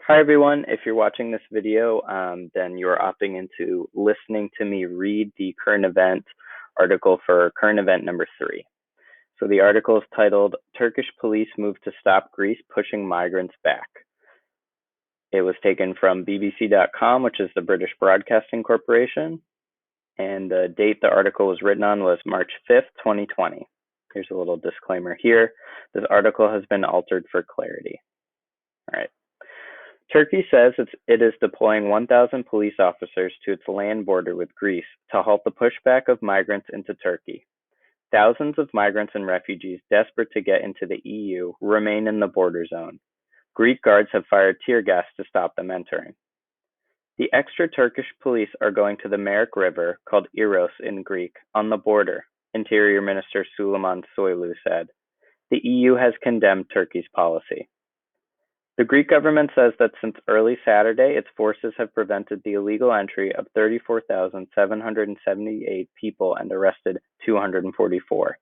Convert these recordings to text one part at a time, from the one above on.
Hi everyone, if you're watching this video, then you're opting into listening to me read the current event article for current event number 3. So the article is titled, Turkish Police Move to Stop Greece Pushing Migrants Back. It was taken from BBC.com, which is the British Broadcasting Corporation, and the date the article was written on was March 5th, 2020. Here's a little disclaimer here. This article has been altered for clarity. All right. Turkey says it is deploying 1,000 police officers to its land border with Greece to halt the pushback of migrants into Turkey. Thousands of migrants and refugees desperate to get into the EU remain in the border zone. Greek guards have fired tear gas to stop them entering. The extra Turkish police are going to the Merik River, called Iros in Greek, on the border, Interior Minister Suleyman Soylu said. The EU has condemned Turkey's policy. The Greek government says that since early Saturday, its forces have prevented the illegal entry of 34,778 people and arrested 244.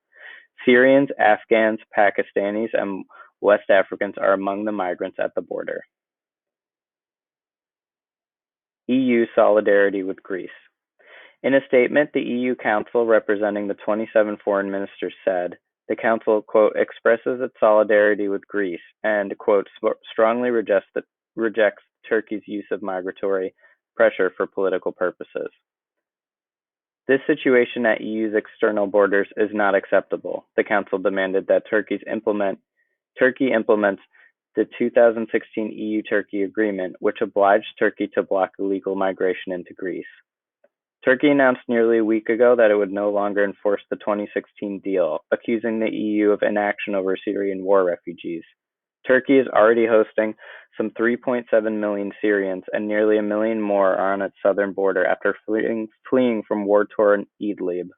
Syrians, Afghans, Pakistanis, and West Africans are among the migrants at the border. EU solidarity with Greece. In a statement, the EU Council, representing the 27 foreign ministers, said, the Council, quote, expresses its solidarity with Greece and, quote, strongly rejects Turkey's use of migratory pressure for political purposes. This situation at EU's external borders is not acceptable. The Council demanded that Turkey implements the 2016 EU-Turkey agreement, which obliged Turkey to block illegal migration into Greece. Turkey announced nearly a week ago that it would no longer enforce the 2016 deal, accusing the EU of inaction over Syrian war refugees. Turkey is already hosting some 3.7 million Syrians, and nearly a million more are on its southern border after fleeing from war-torn Idlib.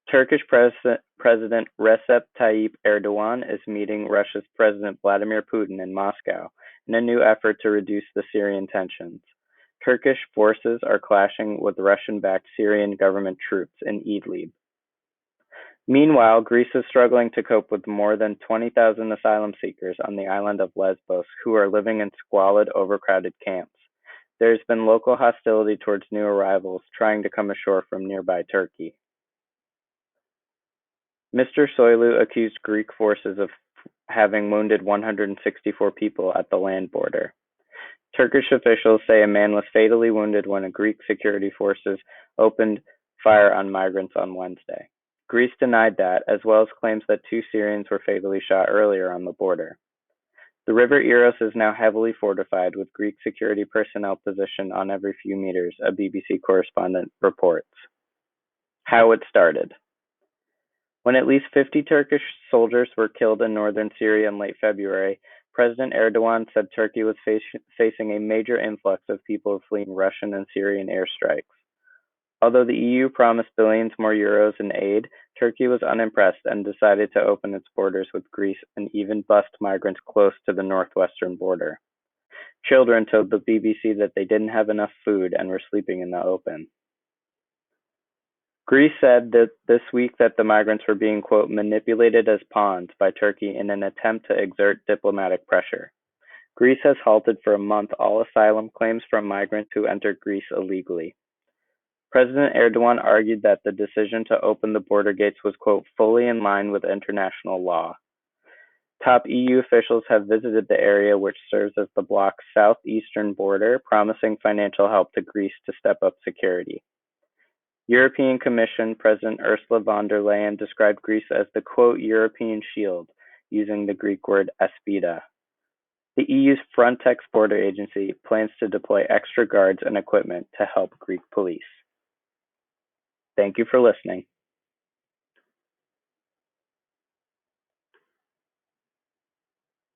Turkish President Recep Tayyip Erdogan is meeting Russia's President Vladimir Putin in Moscow in a new effort to reduce the Syrian tensions. Turkish forces are clashing with Russian-backed Syrian government troops in Idlib. Meanwhile, Greece is struggling to cope with more than 20,000 asylum seekers on the island of Lesbos who are living in squalid, overcrowded camps. There has been local hostility towards new arrivals trying to come ashore from nearby Turkey. Mr. Soylu accused Greek forces of having wounded 164 people at the land border. Turkish officials say a man was fatally wounded when Greek security forces opened fire on migrants on Wednesday. Greece denied that, as well as claims that 2 Syrians were fatally shot earlier on the border. The river Iros is now heavily fortified, with Greek security personnel positioned on every few meters, a BBC correspondent reports. How it started. When at least 50 Turkish soldiers were killed in northern Syria in late February, President Erdogan said Turkey was facing a major influx of people fleeing Russian and Syrian airstrikes. Although the EU promised billions more euros in aid, Turkey was unimpressed and decided to open its borders with Greece and even bust migrants close to the northwestern border. Children told the BBC that they didn't have enough food and were sleeping in the open. Greece said that this week that the migrants were being, quote, manipulated as pawns by Turkey in an attempt to exert diplomatic pressure. Greece has halted for a month all asylum claims from migrants who entered Greece illegally. President Erdogan argued that the decision to open the border gates was, quote, fully in line with international law. Top EU officials have visited the area, which serves as the bloc's southeastern border, promising financial help to Greece to step up security. European Commission President Ursula von der Leyen described Greece as the, quote, European shield, using the Greek word aspida. The EU's Frontex border agency plans to deploy extra guards and equipment to help Greek police. Thank you for listening.